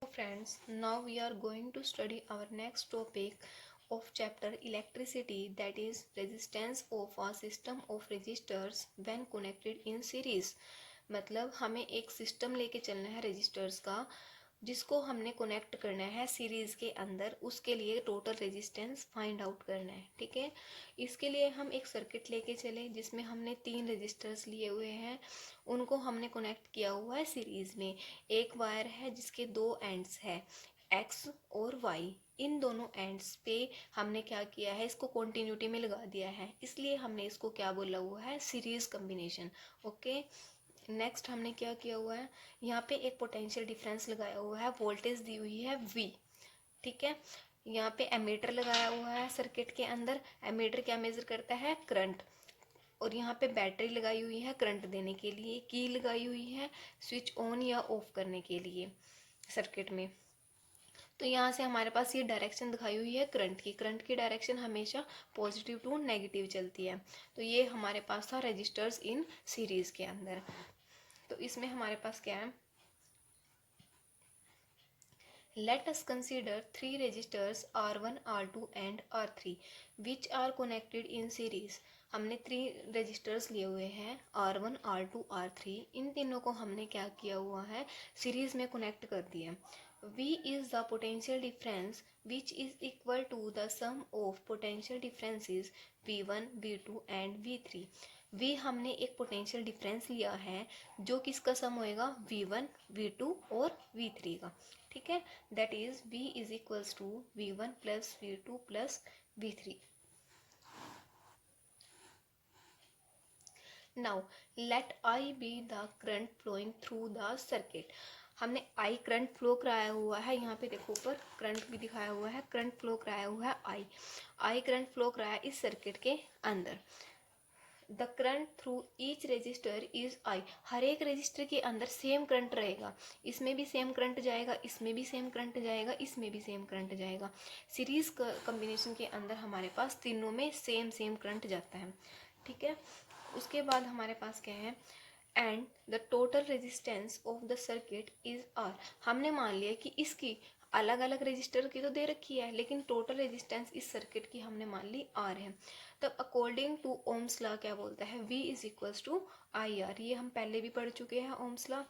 Friends, now we are going to study our next topic of chapter electricity, that is resistance of a system of resistors when connected in series। मतलब हमें एक system लेके चलना है registers का जिसको हमने कनेक्ट करना है सीरीज के अंदर। उसके लिए टोटल रेजिस्टेंस फाइंड आउट करना है। ठीक है, इसके लिए हम एक सर्किट लेके चले जिसमें हमने 3 रजिस्टर्स लिए हुए हैं, उनको हमने कनेक्ट किया हुआ है सीरीज में। एक वायर है जिसके 2 एंड्स है, एक्स और वाई। इन दोनों एंड्स पे हमने क्या किया है, इसको कॉन्टिन्यूटी में लगा दिया है, इसलिए हमने इसको क्या बोला हुआ है, सीरीज कम्बिनेशन। ओके, नेक्स्ट हमने क्या किया हुआ है, यहाँ पे एक पोटेंशियल डिफरेंस लगाया हुआ है, वोल्टेज दी हुई है V। ठीक है, यहाँ पे एमीटर लगाया हुआ है सर्किट के अंदर। एमीटर क्या मेजर करता है, करंट। और यहाँ पे बैटरी लगाई हुई है करंट देने के लिए। की लगाई हुई है स्विच ऑन या ऑफ करने के लिए सर्किट में। तो यहाँ से हमारे पास ये डायरेक्शन दिखाई हुई है करंट की। करंट की डायरेक्शन हमेशा पॉजिटिव टू नेगेटिव चलती है। तो ये हमारे पास था रजिस्टर्स इन सीरीज के अंदर। तो इसमें हमारे पास क्या है, let us consider 3 resistors R1, R2 and R3 which are connected in series। हमने 3 रजिस्टर्स लिए हुए हैं, R1, R2, R3। इन तीनों को हमने क्या किया हुआ है, सीरीज में कनेक्ट कर दिया। V is the potential difference which is equal to the sum of potential differences V1, V2 and V3। V हमने एक पोटेंशियल डिफरेंस लिया है जो किसका सम होएगा, V1, V2 और V3 का। ठीक है, that is V is equals to V1 plus V2 plus V3। Now let I be the current flowing through the circuit. हमने I करंट फ्लो कराया हुआ है, यहाँ पे देखो ऊपर करंट भी दिखाया हुआ है, करंट फ्लो कराया हुआ है I करंट फ्लो कराया इस सर्किट के अंदर। The current through each resistor is I. हर एक रजिस्टर के अंदर सेम करंट रहेगा, इसमें भी सेम करंट जाएगा, इसमें भी सेम करंट जाएगा, इसमें भी सेम करंट जाएगा। सीरीज कॉम्बिनेशन के अंदर हमारे पास तीनों में सेम सेम करंट जाता है। ठीक है, उसके बाद हमारे पास क्या है, and the total resistance of the circuit is R. हमने मान लिया कि इसकी अलग अलग रजिस्टर की तो दे रखी है, लेकिन टोटल रेजिस्टेंस इस सर्किट की हमने मान ली आर है। तब अकॉर्डिंग टू ओम्स लॉ क्या बोलता है, V is equals to I R. ये हम पहले भी पढ़ चुके हैं ओम्स लॉ।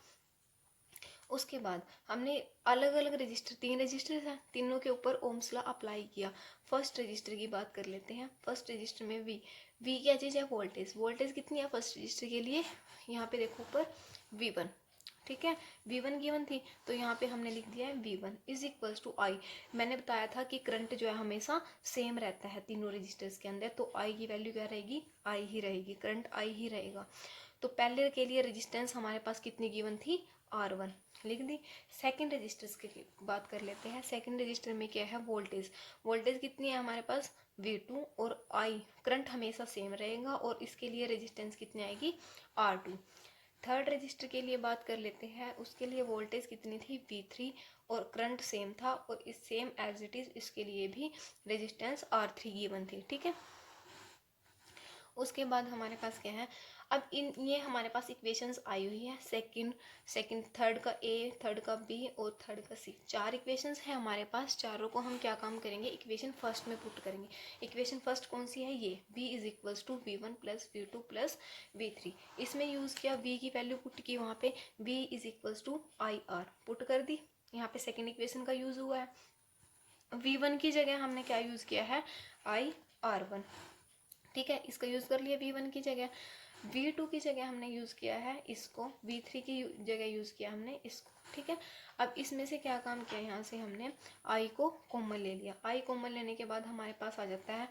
उसके बाद हमने अलग अलग रजिस्टर, 3 रजिस्टर हैं, तीनों के ऊपर ओम्स लॉ अप्लाई किया। फर्स्ट रजिस्टर की बात कर लेते हैं। फर्स्ट रजिस्टर में V क्या चीज़ है, वोल्टेज। वोल्टेज कितनी है फर्स्ट रजिस्टर के लिए, यहाँ पे देखो ऊपर V1। ठीक है, V1 गिवन थी तो यहाँ पे हमने लिख दिया है V1 is equals to I। मैंने बताया था कि करंट जो है हमेशा सेम रहता है तीनों रजिस्टर्स के अंदर, तो I की वैल्यू क्या रहेगी, I ही रहेगी, करंट I ही रहेगा। तो पहले के लिए रेजिस्टेंस हमारे पास कितनी गिवन थी, R1 लिख दी। सेकंड रजिस्टर्स की बात कर लेते हैं। सेकंड रजिस्टर में क्या है, वोल्टेज। वोल्टेज कितनी है हमारे पास, V2 और I। करंट हमेशा सेम रहेगा और इसके लिए रेजिस्टेंस कितनी आएगी, R2। थर्ड रजिस्टर के लिए बात कर लेते हैं। उसके लिए वोल्टेज कितनी थी, V3 और करंट सेम था, और इस सेम एज इट इज इसके लिए भी रेजिस्टेंस R3 गिवन थी। ठीक है, उसके बाद हमारे पास क्या है, अब ये हमारे पास इक्वेशंस आई हुई है। सेकंड थर्ड का A, थर्ड का B और थर्ड का C। 4 इक्वेशंस है हमारे पास। चारों को हम क्या काम करेंगे, इक्वेशन फर्स्ट में पुट करेंगे। इक्वेशन फर्स्ट कौन सी है, ये V is equals to V1 plus V2 plus V3। इसमें यूज़ किया, V की वैल्यू पुट की, वहाँ पे V is equals to IR put कर दी। यहाँ पे सेकेंड इक्वेशन का यूज़ हुआ है। V1 की जगह हमने क्या यूज़ किया है, IR1। ठीक है, इसका यूज़ कर लिया V1 की जगह। V2 की जगह हमने यूज़ किया है इसको, V3 की जगह यूज़ किया हमने इसको। ठीक है, अब इसमें से क्या काम किया, यहाँ से हमने I को कॉमन ले लिया। I कॉमन लेने के बाद हमारे पास आ जाता है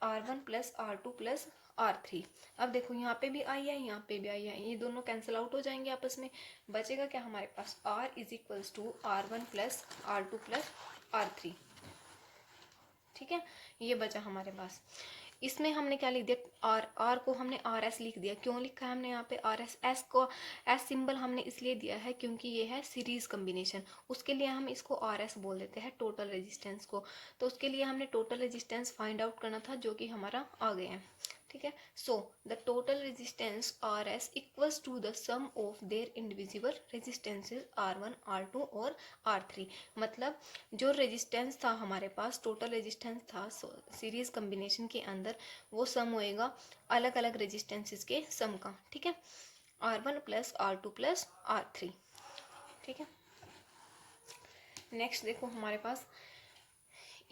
R1 plus R2 plus R3। अब देखो यहाँ पे भी I है, यहाँ पे भी I है, ये दोनों कैंसिल आउट हो जाएंगे आपस में। बचेगा क्या हमारे पास, R is equals to R1 plus R2 plus R3। ठीक है, ये बचा हमारे पास। इसमें हमने क्या लिख दिया, आर को हमने RS लिख दिया। क्यों लिखा है हमने यहाँ पे RS, S को S सिंबल हमने इसलिए दिया है क्योंकि ये है सीरीज कम्बिनेशन। उसके लिए हम इसको RS बोल देते हैं, टोटल रेजिस्टेंस को। तो उसके लिए हमने टोटल रेजिस्टेंस फाइंड आउट करना था, जो कि हमारा आ गया है। ठीक है। So the total resistance R S equals to the sum of their individual resistances R1 R2 और R3। मतलब जो रेजिस्टेंस था हमारे पास, टोटल रेजिस्टेंस था सीरीज कम्बिनेशन के अंदर, वो सम होएगा अलग अलग रेजिस्टेंसेज के सम का। ठीक है, R1 plus R2 plus R3। ठीक है, नेक्स्ट देखो हमारे पास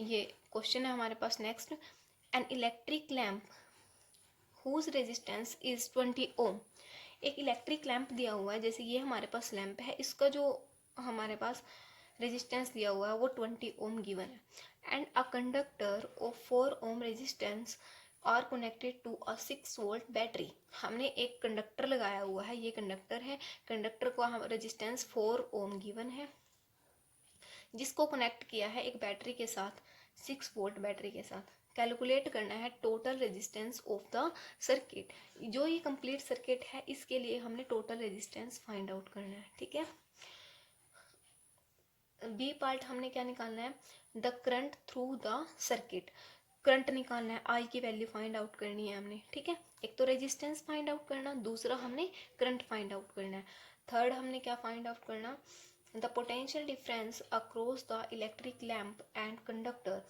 ये क्वेश्चन है हमारे पास next. An electric lamp whose resistance is 20 ohm. एक इलेक्ट्रिक लैंप दिया हुआ है, जैसे ये हमारे पास लैंप है, इसका जो हमारे पास रेजिस्टेंस दिया हुआ है वो 20 ओम गिवन है। And a conductor of 4 ohm resistance are connected to a 6 volt battery. हमने एक कंडक्टर लगाया हुआ है, ये कंडक्टर है, कंडक्टर को हम रेजिस्टेंस 4 ओम गिवन है, जिसको कनेक्ट किया है एक बैटरी के साथ, 6 वोल्ट बैटरी के साथ। कैलकुलेट करना है total resistance of the circuit. जो ये कंप्लीट सर्किट है इसके लिए हमने टोटल रेजिस्टेंस फाइंड आउट करना है। ठीक है, बी पार्ट हमने क्या निकालना है, the current through the circuit. Current निकालना है, आई की वैल्यू फाइंड आउट करनी है हमने। ठीक है, एक तो रेजिस्टेंस फाइंड आउट करना, दूसरा हमने करंट फाइंड आउट करना है, थर्ड हमने क्या फाइंड आउट करना, the potential difference across the electric lamp and conductor.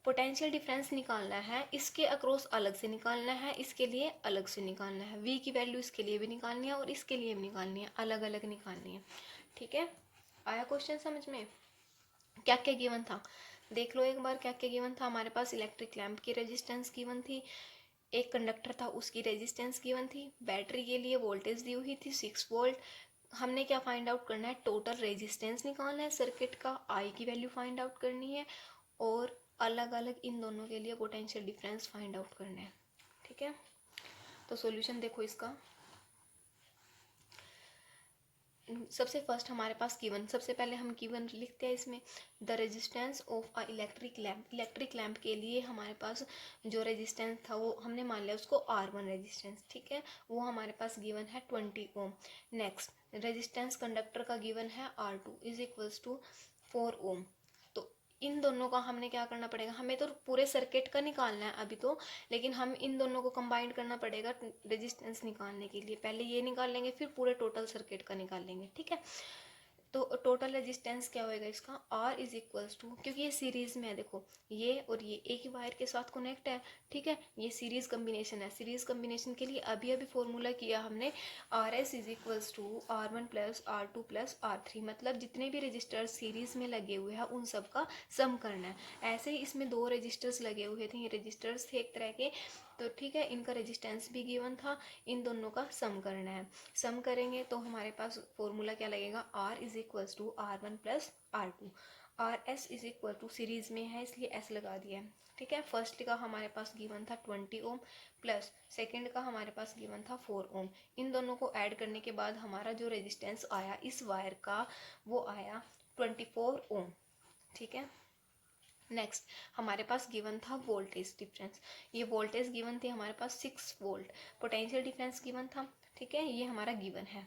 Potential difference निकालना है, इसके अक्रॉस अलग से निकालना है, इसके लिए अलग से निकालना है, वी की वैल्यू इसके लिए भी निकालनी है और इसके लिए भी निकालनी है, अलग अलग निकालनी है। ठीक है, आया क्वेश्चन समझ में? क्या क्या गिवन था देख लो एक बार, क्या क्या गिवन था हमारे पास। इलेक्ट्रिक लैंप की रेजिस्टेंस गिवन थी, एक कंडक्टर था उसकी रेजिस्टेंस गिवन थी, बैटरी के लिए वोल्टेज दी हुई थी 6 वोल्ट। हमने क्या फाइंड आउट करना है, टोटल रेजिस्टेंस निकालना है सर्किट का, आई की वैल्यू फाइंड आउट करनी है और अलग अलग इन दोनों के लिए पोटेंशियल डिफरेंस फाइंड आउट करना है। ठीक है, तो सॉल्यूशन देखो इसका। सबसे फर्स्ट हमारे पास गिवन, सबसे पहले हम गिवन लिखते हैं इसमें, the resistance of a electric lamp. Electric lamp के लिए हमारे पास जो रेजिस्टेंस था वो हमने मान लिया उसको R1 रेजिस्टेंस। ठीक है, वो हमारे पास गिवन है 20 ओम। नेक्स्ट, रेजिस्टेंस कंडक्टर का गिवन है R2 इज इक्वल्स टू 4 ओम। तो इन दोनों का हमने क्या करना पड़ेगा, हमें तो पूरे सर्किट का निकालना है अभी तो, लेकिन हम इन दोनों को कंबाइन करना पड़ेगा रेजिस्टेंस निकालने के लिए। पहले ये निकाल लेंगे फिर पूरे टोटल सर्किट का निकाल लेंगे। ठीक है, तो टोटल रेजिस्टेंस क्या होएगा इसका, R इज इक्वल्स टू, क्योंकि ये सीरीज में है, देखो ये और ये एक ही वायर के साथ कनेक्ट है। ठीक है, ये सीरीज कम्बिनेशन है, सीरीज कम्बिनेशन के लिए अभी अभी फॉर्मूला किया हमने, RS is equals to R1 plus R2 plus R3। मतलब जितने भी रजिस्टर्स सीरीज में लगे हुए हैं उन सब का सम करना है। ऐसे ही इसमें 2 रजिस्टर्स लगे हुए थे, ये रजिस्टर्स थे एक तरह के, तो ठीक है, इनका रेजिस्टेंस भी गिवन था, इन दोनों का सम करना है। सम करेंगे तो हमारे पास फॉर्मूला क्या लगेगा, R is equals to R1 plus R2। RS is equal to, series में है इसलिए S लगा दिया है। ठीक है, फर्स्ट का हमारे पास गिवन था 20 ओम प्लस सेकेंड का हमारे पास गिवन था 4 ओम। इन दोनों को ऐड करने के बाद हमारा जो रेजिस्टेंस आया इस वायर का वो आया 24 ओम। ठीक है, नेक्स्ट हमारे पास गिवन था वोल्टेज डिफरेंस, ये वोल्टेज गिवन थी हमारे पास 6 वोल्ट, पोटेंशियल डिफरेंस गिवन था। ठीक है, ये हमारा गिवन है।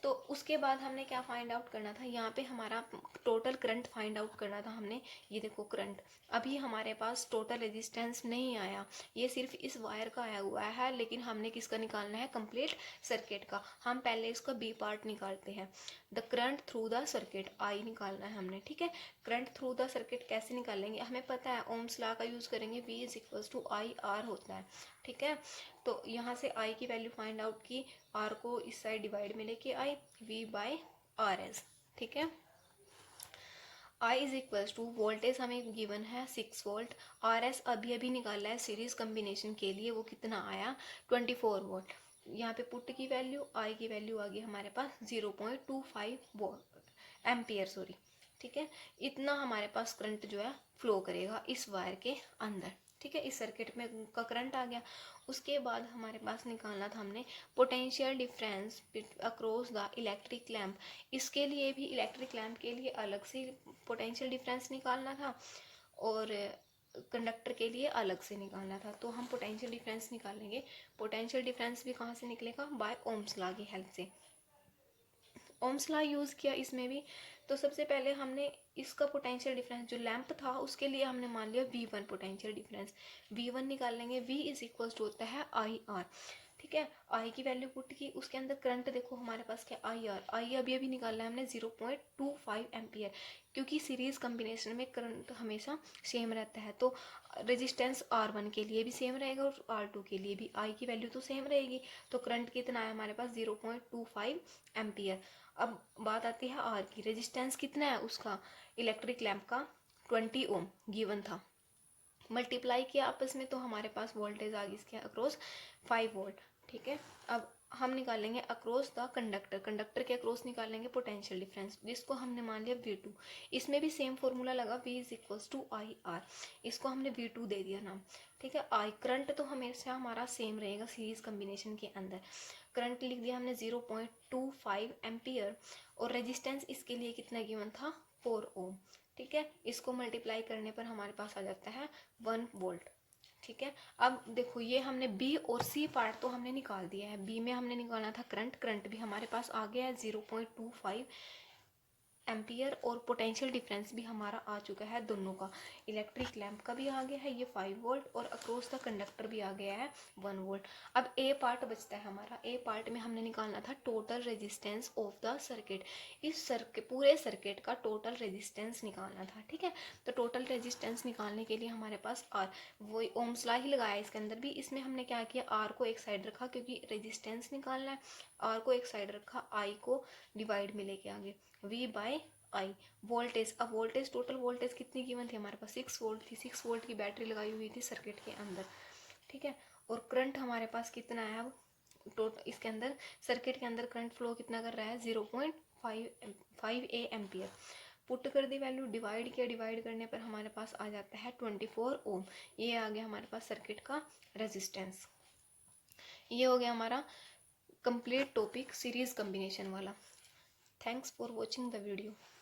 तो उसके बाद हमने क्या फाइंड आउट करना था, यहाँ पे हमारा टोटल करंट फाइंड आउट करना था हमने। ये देखो करंट, अभी हमारे पास टोटल रेजिस्टेंस नहीं आया, ये सिर्फ इस वायर का आया हुआ है, लेकिन हमने किसका निकालना है, कंप्लीट सर्किट का। हम पहले इसका बी पार्ट निकालते हैं, the current through the circuit, I निकालना है हमने। ठीक है, करंट थ्रू द सर्किट कैसे निकालेंगे, हमें पता है ओम्स लॉ का यूज़ करेंगे, V is equals to I R होता है। ठीक है, तो यहाँ से I की वैल्यू फाइंड आउट की, R को इस साइड डिवाइड में लेके आई, V बाय आर एस। ठीक है, I is equals to, voltage हमें गिवन है 6 वोल्ट, RS अभी अभी निकाला है सीरीज कम्बिनेशन के लिए, वो कितना आया 24 वोल्ट। यहाँ पे पुट की वैल्यू, I की वैल्यू आ गई हमारे पास 0.25 एम्पियर सॉरी। ठीक है, इतना हमारे पास करंट जो है फ्लो करेगा इस वायर के अंदर। ठीक है, इस सर्किट में का करंट आ गया। उसके बाद हमारे पास निकालना था हमने potential difference across the electric lamp. इसके लिए भी इलेक्ट्रिक लैम्प के लिए अलग से पोटेंशियल डिफरेंस निकालना था और कंडक्टर के लिए अलग से निकालना था। तो हम पोटेंशियल डिफरेंस निकालेंगे, पोटेंशियल डिफरेंस भी कहाँ से निकलेगा, बाय ओम्स लॉ की हेल्प से। ओम्स लॉ यूज़ किया इसमें भी, तो सबसे पहले हमने इसका पोटेंशियल डिफरेंस जो लैंप था उसके लिए हमने मान लिया V1 पोटेंशियल डिफरेंस। V1 निकाल लेंगे, V इज इक्वल टू होता है IR। ठीक है, आई की वैल्यू पुट की, उसके अंदर करंट देखो हमारे पास क्या आई अभी निकाला है हमने 0.25 एम्पियर, क्योंकि सीरीज कॉम्बिनेशन में करंट हमेशा सेम रहता है। तो रेजिस्टेंस R1 के लिए भी सेम रहेगा और R2 के लिए भी, आई की वैल्यू तो सेम रहेगी। तो करंट कितना है हमारे पास 0.25 एम्पियर। अब बात आती है आर की, रेजिस्टेंस कितना है उसका इलेक्ट्रिक लैंप का 20 ओम गिवन था, मल्टीप्लाई किया आपस में तो हमारे पास वोल्टेज आ गई इसके अक्रॉस 5 वोल्ट। ठीक है, अब हम निकालेंगे अक्रॉस द कंडक्टर, कंडक्टर के अक्रॉस निकालेंगे पोटेंशियल डिफरेंस, जिसको हमने मान लिया V2। इसमें भी सेम फॉर्मूला लगा, V is equals to IR, इसको हमने V2 दे दिया नाम। ठीक है, आई करंट तो हमेशा हमारा सेम रहेगा सीरीज कॉम्बिनेशन के अंदर। करंट लिख दिया हमने 0.25 एम्पियर और रेजिस्टेंस इसके लिए कितना गिवन था 4 ओम। ठीक है, इसको मल्टीप्लाई करने पर हमारे पास आ जाता है 1 वोल्ट। ठीक है, अब देखो ये हमने बी और सी पार्ट तो हमने निकाल दिया है। बी में हमने निकालना था करंट, करंट भी हमारे पास आ गया है 0.25 एम्पियर और पोटेंशियल डिफरेंस भी हमारा आ चुका है दोनों का। इलेक्ट्रिक लैंप का भी आ गया है ये 5 वोल्ट और अक्रॉस द कंडक्टर भी आ गया है 1 वोल्ट। अब ए पार्ट बचता है हमारा, ए पार्ट में हमने निकालना था total resistance of the circuit. इस सर्किट पूरे सर्किट का टोटल रेजिस्टेंस निकालना था। ठीक है, तो टोटल रेजिस्टेंस निकालने के लिए हमारे पास आर, वही ओम्स लॉ ही लगाया इसके अंदर भी। इसमें हमने क्या किया, आर को एक साइड रखा क्योंकि रेजिस्टेंस निकालना है, आर को एक साइड रखा, आई को डिवाइड में लेके आगे V बाय आई। वोल्टेज, अब वोल्टेज टोटल वोल्टेज कितनी गिवन थी हमारे पास 6 वोल्ट थी, 6 वोल्ट की बैटरी लगाई हुई थी सर्किट के अंदर। ठीक है, और करंट हमारे पास कितना है अब टोटल इसके अंदर सर्किट के अंदर करंट फ्लो कितना कर रहा है 0.5 एम्पियर। पुट कर दी वैल्यू, डिवाइड किया, डिवाइड करने पर हमारे पास आ जाता है 24 ओम। ये आ गया हमारे पास सर्किट का रेजिस्टेंस। ये हो गया हमारा कंप्लीट टॉपिक सीरीज कॉम्बिनेशन वाला। Thanks for watching the video.